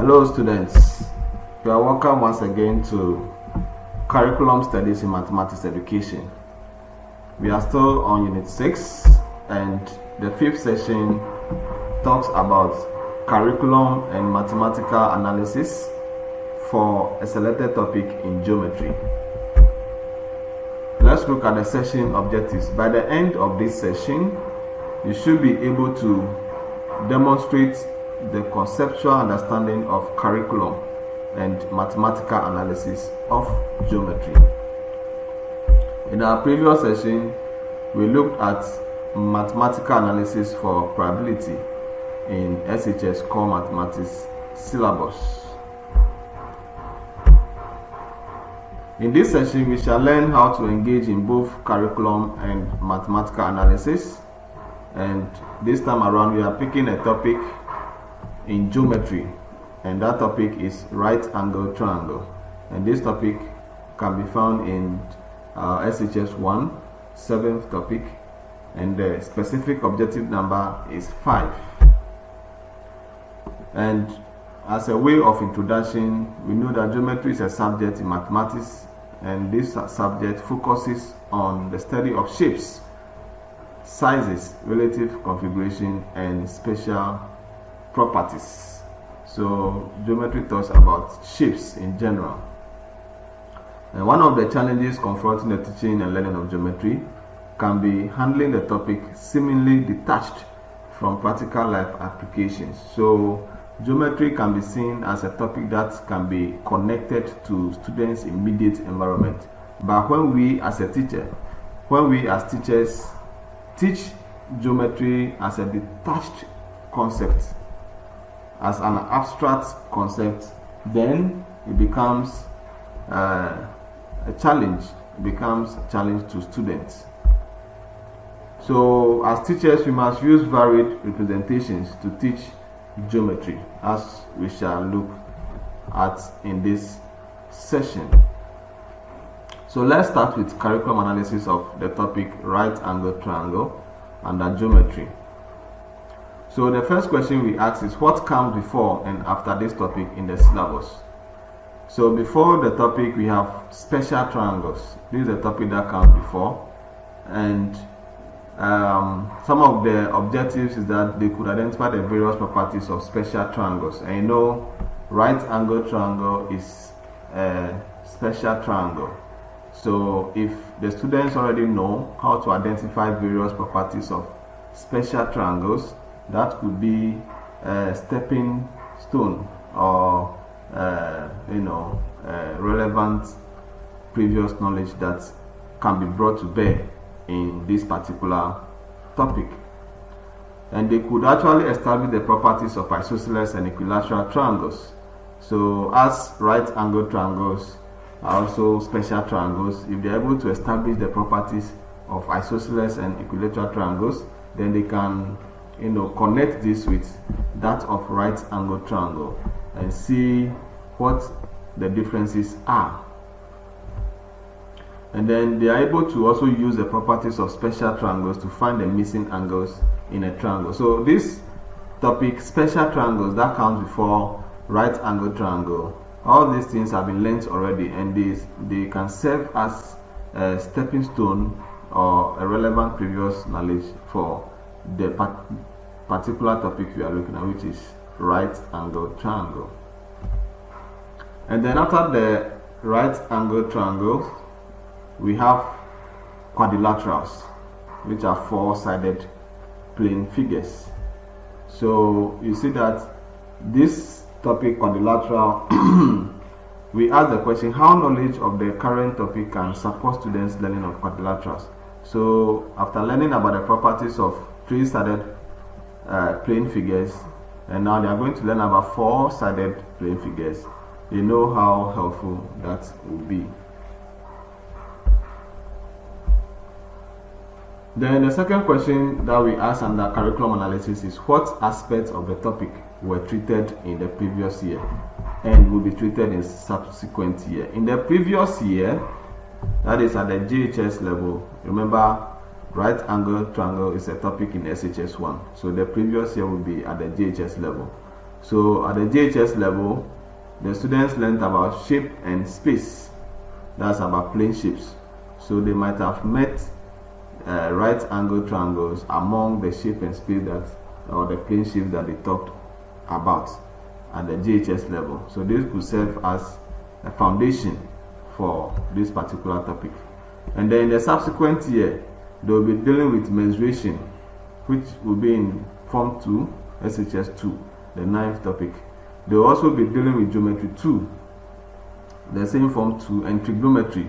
Hello students, you are welcome once again to Curriculum Studies in Mathematics Education. We are still on Unit 6 and the 5th session talks about curriculum and mathematical analysis for a selected topic in geometry. Let's look at the session objectives. By the end of this session, you should be able to demonstrate the conceptual understanding of curriculum and mathematical analysis of geometry. In our previous session, we looked at mathematical analysis for probability in SHS Core Mathematics syllabus. In this session, we shall learn how to engage in both curriculum and mathematical analysis. And this time around, we are picking a topic in geometry, and that topic is right angle triangle, and this topic can be found in SHS 1 7th topic, and the specific objective number is 5. And as a way of introduction, we know that geometry is a subject in mathematics, and this subject focuses on the study of shapes, sizes, relative configuration, and spatial properties. So geometry talks about shapes in general. And one of the challenges confronting the teaching and learning of geometry can be handling the topic seemingly detached from practical life applications. So geometry can be seen as a topic that can be connected to students' immediate environment. But when we as teachers teach geometry as a detached concept, as an abstract concept, then it becomes a challenge. It becomes a challenge to students. So as teachers, we must use varied representations to teach geometry, as we shall look at in this session. So let's start with curriculum analysis of the topic right angle triangle under geometry. So the first question we ask is, what comes before and after this topic in the syllabus? So before the topic, we have special triangles. This is the topic that comes before, and some of the objectives is that they could identify the various properties of special triangles. And you know, right angle triangle is a special triangle. So if the students already know how to identify various properties of special triangles, that could be a stepping stone or relevant previous knowledge that can be brought to bear in this particular topic. And they could actually establish the properties of isosceles and equilateral triangles. So as right angle triangles are also special triangles, if they're able to establish the properties of isosceles and equilateral triangles, then they can connect this with that of right angle triangle and see what the differences are. And then they are able to also use the properties of special triangles to find the missing angles in a triangle. So this topic, special triangles, that comes before right angle triangle. All these things have been learnt already, and they can serve as a stepping stone or a relevant previous knowledge for the particular topic we are looking at, which is right angle triangle. And then after the right angle triangle, we have quadrilaterals, which are four-sided plane figures. So you see that this topic, quadrilateral, we ask the question, how knowledge of the current topic can support students' learning of quadrilaterals? So after learning about the properties of three-sided plane figures, and now they are going to learn about four-sided plane figures, they know how helpful that will be. Then the second question that we ask under curriculum analysis is, what aspects of the topic were treated in the previous year and will be treated in subsequent year? In the previous year, that is at the JHS level, remember, right angle triangle is a topic in SHS 1. So the previous year will be at the JHS level. So at the JHS level, the students learned about shape and space. That's about plane shapes. So they might have met right angle triangles among the shape and space that, or the plane shapes that they talked about at the JHS level. So this could serve as a foundation for this particular topic. And then in the subsequent year, they will be dealing with mensuration, which will be in Form 2, SHS 2, the 9th topic. They will also be dealing with Geometry 2, the same Form 2, and Trigonometry,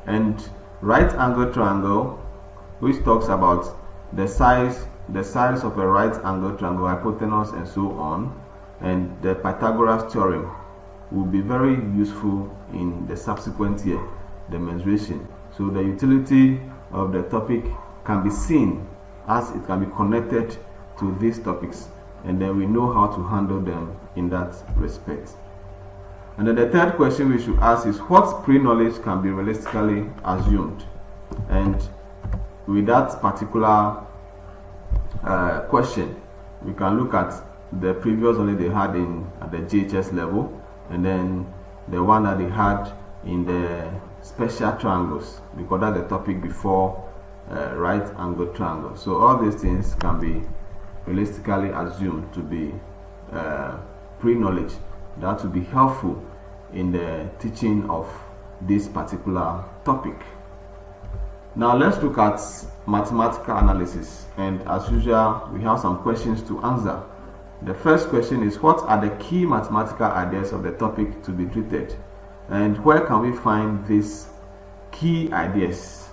and right angle triangle, which talks about the size of a right angle triangle, hypotenuse, and so on. And the Pythagoras theorem will be very useful in the subsequent year, the mensuration. So the utility of the topic can be seen as it can be connected to these topics, and then we know how to handle them in that respect. And then the third question we should ask is, what pre-knowledge can be realistically assumed? And with that particular question, we can look at the previous knowledge they had at the JHS level, and then the one that they had in the special triangles, because that's the topic before right angle triangle. So all these things can be realistically assumed to be pre-knowledge that will be helpful in the teaching of this particular topic. Now let's look at mathematical analysis, and as usual we have some questions to answer. The first question is, what are the key mathematical ideas of the topic to be treated, and where can we find these key ideas?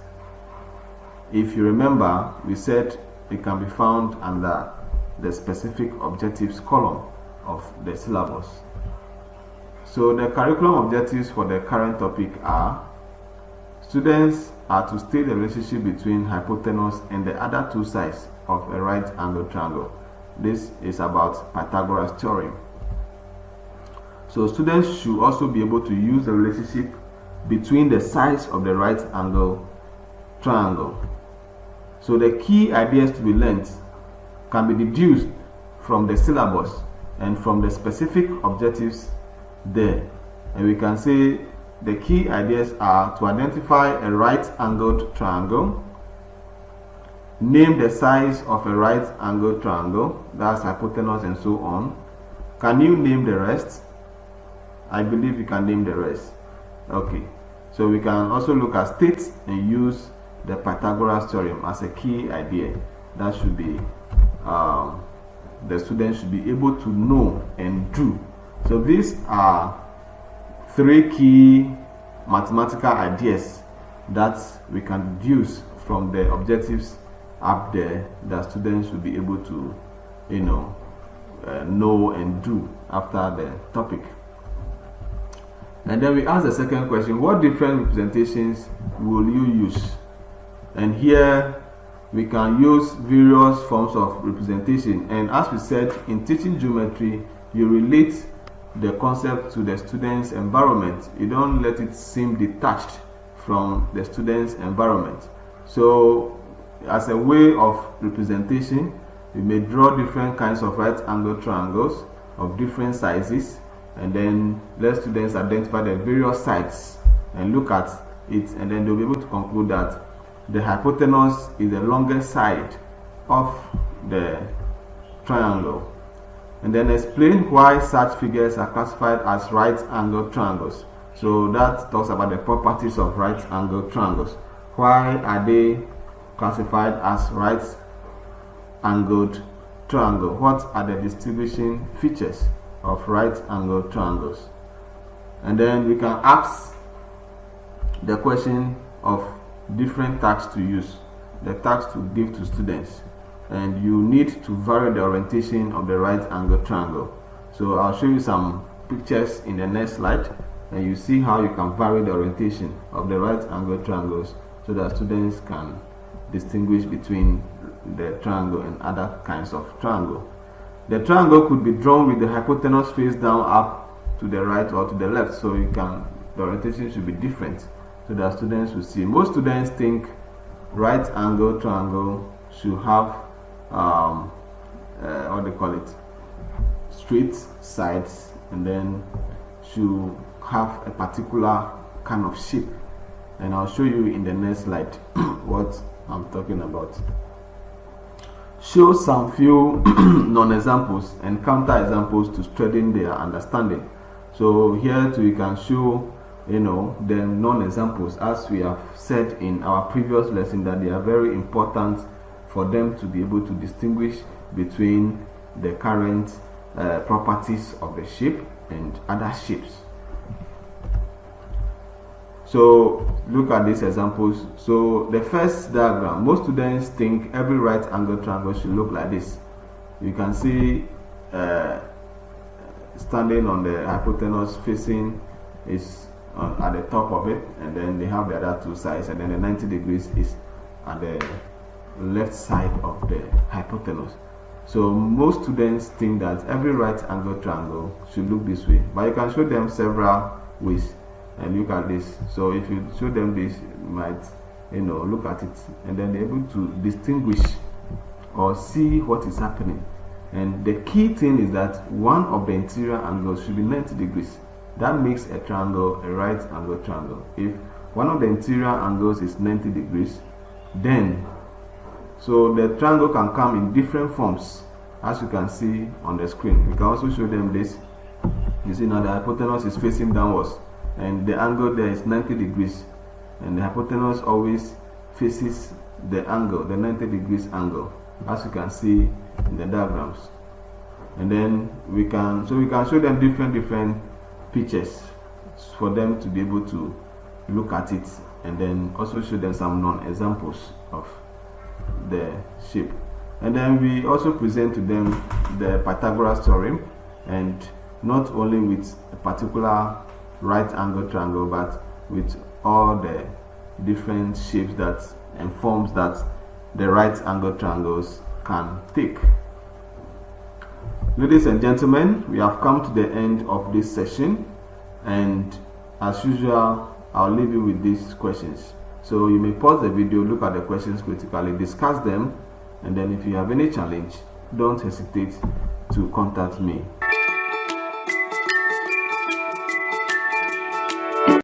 If you remember, we said it can be found under the specific objectives column of the syllabus. So the curriculum objectives for the current topic are: students are to state the relationship between hypotenuse and the other two sides of a right angle triangle. This is about Pythagoras theorem. So students should also be able to use the relationship between the sides of the right angle triangle. So the key ideas to be learned can be deduced from the syllabus and from the specific objectives there. And we can say the key ideas are to identify a right angled triangle, name the size of a right angled triangle, that's hypotenuse and so on. Can you name the rest? I believe you can name the rest. Okay, so we can also look at state and use the Pythagoras theorem as a key idea. That should be the students should be able to know and do. So these are three key mathematical ideas that we can deduce from the objectives up there that students should be able to know and do after the topic. And then we ask the second question, what different representations will you use? And here we can use various forms of representation, and as we said, in teaching geometry you relate the concept to the student's environment. You don't let it seem detached from the student's environment. So as a way of representation, you may draw different kinds of right angle triangles of different sizes, and then let students identify the various sides and look at it, and then they'll be able to conclude that the hypotenuse is the longest side of the triangle, and then explain why such figures are classified as right angle triangles. So that talks about the properties of right angle triangles. Why are they classified as right angled triangle? What are the distinguishing features of right angled triangles? And then we can ask the question of different tags to use, the tags to give to students, and you need to vary the orientation of the right angle triangle. So I'll show you some pictures in the next slide, and you see how you can vary the orientation of the right angle triangles so that students can distinguish between the triangle and other kinds of triangle. The triangle could be drawn with the hypotenuse face down, up to the right or to the left, so the orientation should be different so that students will see. Most students think right angle triangle should have what they call it, straight sides and then should have a particular kind of shape, and I'll show you in the next slide what I'm talking about. Show some few non-examples and counter-examples to strengthen their understanding. So here too you can show the non-examples, as we have said in our previous lesson that they are very important for them to be able to distinguish between the current properties of the shape and other shapes. So look at these examples. So the first diagram, most students think every right angle triangle should look like this. You can see standing on the hypotenuse facing is at the top of it, and then they have the other two sides, and then the 90 degrees is at the left side of the hypotenuse. So most students think that every right angle triangle should look this way, but you can show them several ways. And look at this. So if you show them this, you might look at it and then they're able to distinguish or see what is happening. And the key thing is that one of the interior angles should be 90 degrees. That makes a triangle a right angle triangle. If one of the interior angles is 90 degrees, then so the triangle can come in different forms, as you can see on the screen. We can also show them this. You see now the hypotenuse is facing downwards, and the angle there is 90 degrees, and the hypotenuse always faces the angle, the 90 degrees angle, as you can see in the diagrams. And then we can show them different pictures for them to be able to look at it, and then also show them some non-examples of the shape. And then we also present to them the Pythagoras theorem, and not only with a particular right angle triangle, but with all the different shapes that and forms that the right angle triangles can take. Ladies and gentlemen, we have come to the end of this session, and as usual I'll leave you with these questions. So you may pause the video, look at the questions critically, discuss them, and then if you have any challenge, don't hesitate to contact me.